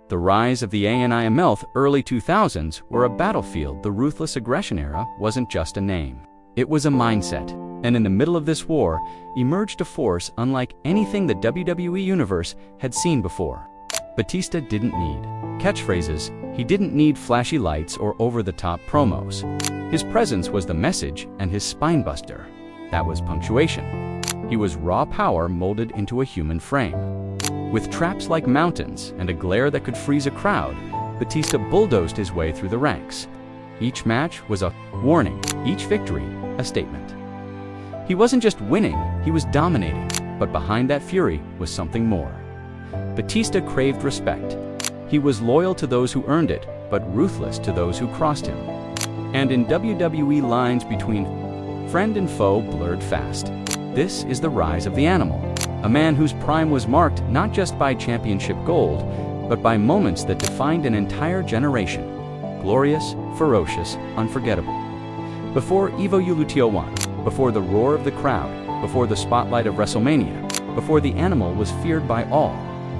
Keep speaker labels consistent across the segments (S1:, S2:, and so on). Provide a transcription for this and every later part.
S1: The rise of the ANIML early 2000s were a battlefield. The Ruthless Aggression Era wasn't just a name. It was a mindset. And in the middle of this war emerged a force unlike anything the WWE Universe had seen before. Batista didn't need catchphrases, he didn't need flashy lights or over-the-top promos. His presence was the message, and his spinebuster, that was punctuation. He was raw power molded into a human frame. With traps like mountains and a glare that could freeze a crowd, Batista bulldozed his way through the ranks. Each match was a warning, each victory a statement. He wasn't just winning, he was dominating, but behind that fury was something more. Batista craved respect. He was loyal to those who earned it, but ruthless to those who crossed him. And in WWE, lines between friend and foe blurred fast. This is the rise of the animal, a man whose prime was marked not just by championship gold, but by moments that defined an entire generation. Glorious, ferocious, unforgettable. Before Evo Ulutio won, before the roar of the crowd, before the spotlight of WrestleMania, before the animal was feared by all,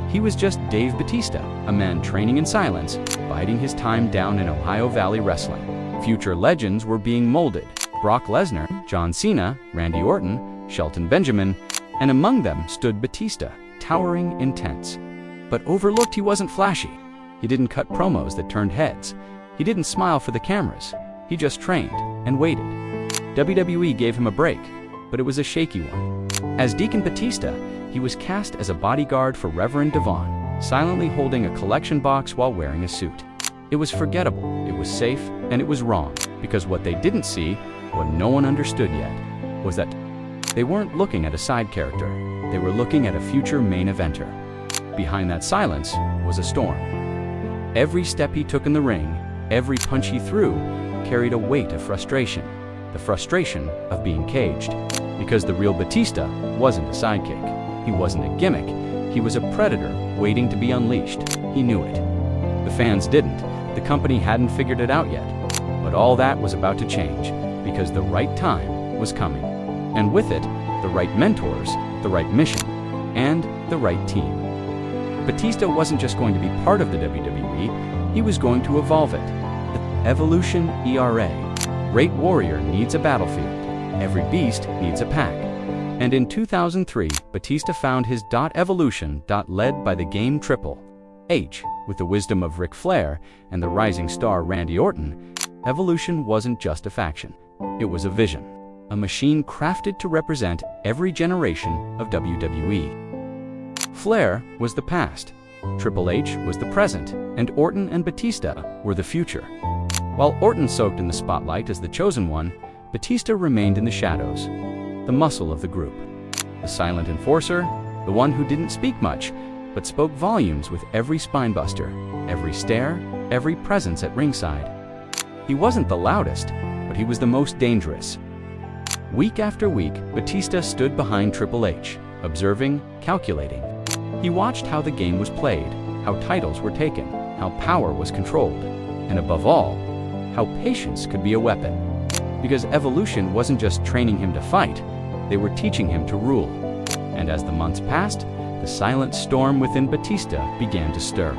S1: he was just Dave Batista, a man training in silence, biding his time down in Ohio Valley Wrestling. Future legends were being molded: Brock Lesnar, John Cena, Randy Orton, Shelton Benjamin, and among them stood Batista, towering, intense. But overlooked, he wasn't flashy. He didn't cut promos that turned heads. He didn't smile for the cameras. He just trained and waited. WWE gave him a break, but it was a shaky one. As Deacon Batista, he was cast as a bodyguard for Reverend Devon, silently holding a collection box while wearing a suit. It was forgettable, it was safe, and it was wrong, because what they didn't see, what no one understood yet, was that they weren't looking at a side character. They were looking at a future main eventer. Behind that silence was a storm. Every step he took in the ring, every punch he threw, carried a weight of frustration. The frustration of being caged. Because the real Batista wasn't a sidekick. He wasn't a gimmick. He was a predator waiting to be unleashed. He knew it. The fans didn't. The company hadn't figured it out yet. But all that was about to change, because the right time was coming. And with it, the right mentors, the right mission, and the right team. Batista wasn't just going to be part of the WWE, he was going to evolve it. The Evolution ERA. Great warrior needs a battlefield. Every beast needs a pack. And in 2003, Batista found his Evolution, led by the game Triple H. With the wisdom of Ric Flair and the rising star Randy Orton, Evolution wasn't just a faction. It was a vision. A machine crafted to represent every generation of WWE. Flair was the past, Triple H was the present, and Orton and Batista were the future. While Orton soaked in the spotlight as the chosen one, Batista remained in the shadows, the muscle of the group. The silent enforcer, the one who didn't speak much, but spoke volumes with every spinebuster, every stare, every presence at ringside. He wasn't the loudest, but he was the most dangerous. Week after week, Batista stood behind Triple H, observing, calculating. He watched how the game was played, how titles were taken, how power was controlled, and above all, how patience could be a weapon. Because Evolution wasn't just training him to fight, they were teaching him to rule. And as the months passed, the silent storm within Batista began to stir.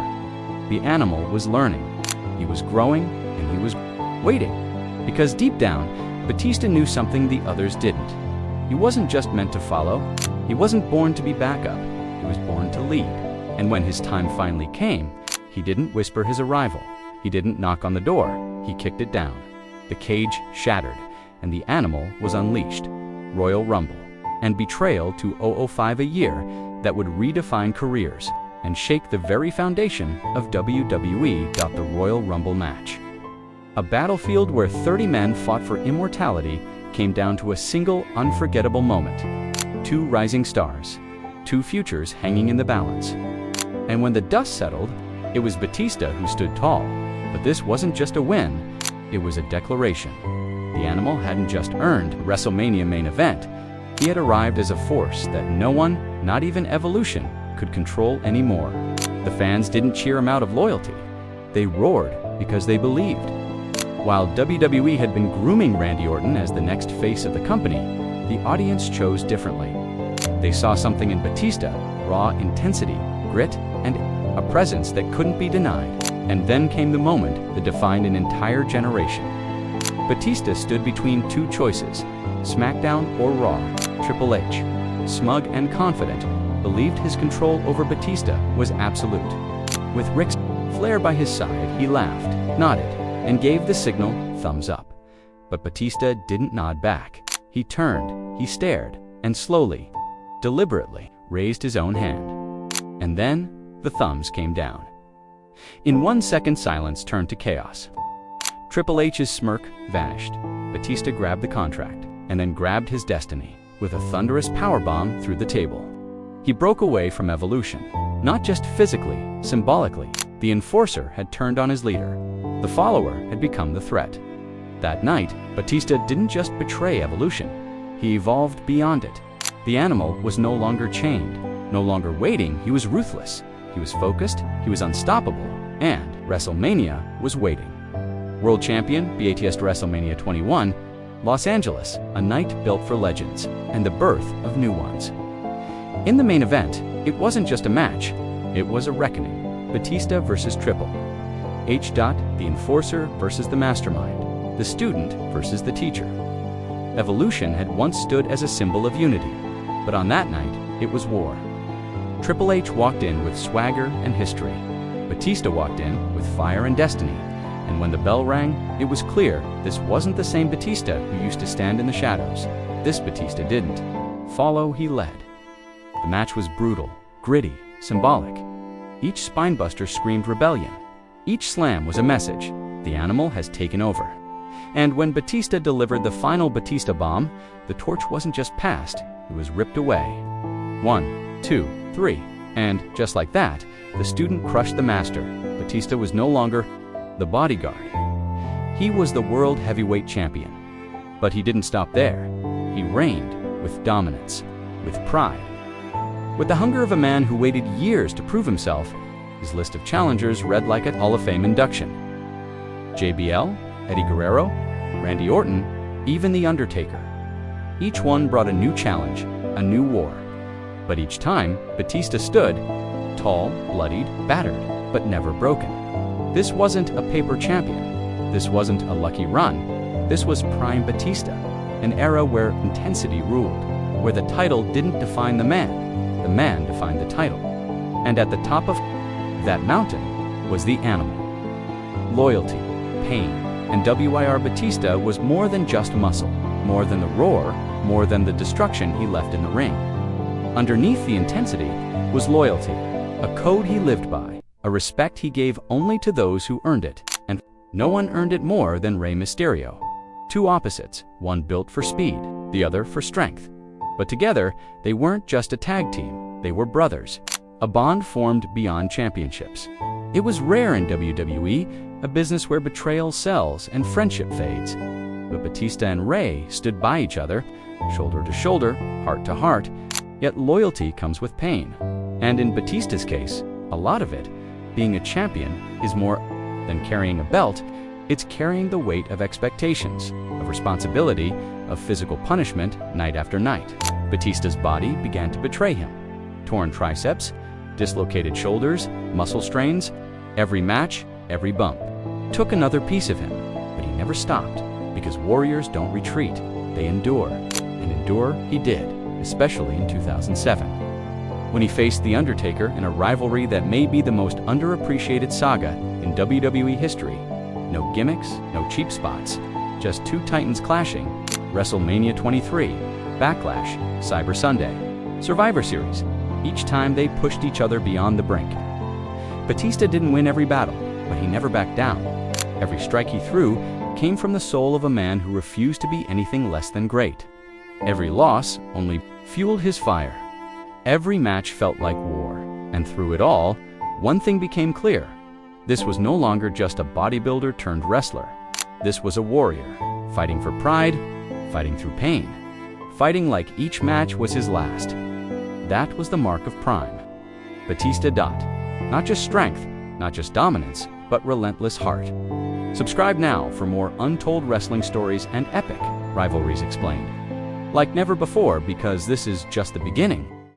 S1: The animal was learning, he was growing, and he was waiting. Because deep down, Batista knew something the others didn't. He wasn't just meant to follow, he wasn't born to be backup, he was born to lead. And when his time finally came, he didn't whisper his arrival, he didn't knock on the door, he kicked it down. The cage shattered, and the animal was unleashed. Royal Rumble, and betrayal to 005, a year that would redefine careers and shake the very foundation of WWE. The Royal Rumble match. A battlefield where 30 men fought for immortality came down to a single unforgettable moment. Two rising stars, two futures hanging in the balance. And when the dust settled, it was Batista who stood tall. But this wasn't just a win, it was a declaration. The animal hadn't just earned a WrestleMania main event, he had arrived as a force that no one, not even Evolution, could control anymore. The fans didn't cheer him out of loyalty. They roared because they believed. While WWE had been grooming Randy Orton as the next face of the company, the audience chose differently. They saw something in Batista: raw intensity, grit, and a presence that couldn't be denied. And then came the moment that defined an entire generation. Batista stood between two choices, SmackDown or Raw. Triple H, smug and confident, believed his control over Batista was absolute. With Ric Flair by his side, he laughed, nodded, and gave the signal thumbs up. But Batista didn't nod back. He turned, he stared, and slowly, deliberately, raised his own hand. And then, the thumbs came down. In 1 second, silence turned to chaos. Triple H's smirk vanished. Batista grabbed the contract, and then grabbed his destiny, with a thunderous powerbomb through the table. He broke away from Evolution, not just physically, symbolically. The enforcer had turned on his leader. The follower had become the threat. That night, Batista didn't just betray Evolution. He evolved beyond it. The animal was no longer chained, no longer waiting. He was ruthless. He was focused, he was unstoppable, and WrestleMania was waiting. World Champion, Batista WrestleMania 21, Los Angeles, a night built for legends, and the birth of new ones. In the main event, it wasn't just a match, it was a reckoning. Batista versus Triple H. The enforcer versus the mastermind, the student versus the teacher. Evolution had once stood as a symbol of unity, but on that night, it was war. Triple H walked in with swagger and history. Batista walked in with fire and destiny. And when the bell rang, it was clear this wasn't the same Batista who used to stand in the shadows. This Batista didn't. Follow, he led. The match was brutal, gritty, symbolic. Each spinebuster screamed rebellion. Each slam was a message. The animal has taken over. And when Batista delivered the final Batista bomb, the torch wasn't just passed, it was ripped away. 1, 2, 3. And just like that, the student crushed the master. Batista was no longer the bodyguard. He was the world heavyweight champion. But he didn't stop there. He reigned with dominance, with pride. With the hunger of a man who waited years to prove himself, his list of challengers read like a Hall of Fame induction. JBL, Eddie Guerrero, Randy Orton, even The Undertaker. Each one brought a new challenge, a new war. But each time, Batista stood, tall, bloodied, battered, but never broken. This wasn't a paper champion. This wasn't a lucky run. This was Prime Batista, an era where intensity ruled, where the title didn't define the man defined the title. And at the top of that mountain was the animal. Loyalty, pain, and WIR Batista was more than just muscle, more than the roar, more than the destruction he left in the ring. Underneath the intensity was loyalty, a code he lived by, a respect he gave only to those who earned it, and no one earned it more than Rey Mysterio. Two opposites, one built for speed, the other for strength. But together, they weren't just a tag team, they were brothers, a bond formed beyond championships. It was rare in WWE, a business where betrayal sells and friendship fades. But Batista and Rey stood by each other, shoulder to shoulder, heart to heart, yet loyalty comes with pain. And in Batista's case, a lot of it, being a champion, is more than carrying a belt, it's carrying the weight of expectations, of responsibility, of physical punishment night after night. Batista's body began to betray him. Torn triceps, dislocated shoulders, muscle strains, every match, every bump, took another piece of him. But he never stopped, because warriors don't retreat, they endure. And endure he did, especially in 2007. When he faced The Undertaker in a rivalry that may be the most underappreciated saga in WWE history. No gimmicks, no cheap spots, just two titans clashing. WrestleMania 23, Backlash, Cyber Sunday, Survivor Series. Each time they pushed each other beyond the brink. Batista didn't win every battle, but he never backed down. Every strike he threw came from the soul of a man who refused to be anything less than great. Every loss only fueled his fire. Every match felt like war, and through it all, one thing became clear. This was no longer just a bodybuilder turned wrestler. This was a warrior, fighting for pride, fighting through pain, fighting like each match was his last. That was the mark of Prime. Batista. Not just strength, not just dominance, but relentless heart. Subscribe now for more untold wrestling stories and epic rivalries explained. Like never before, because this is just the beginning.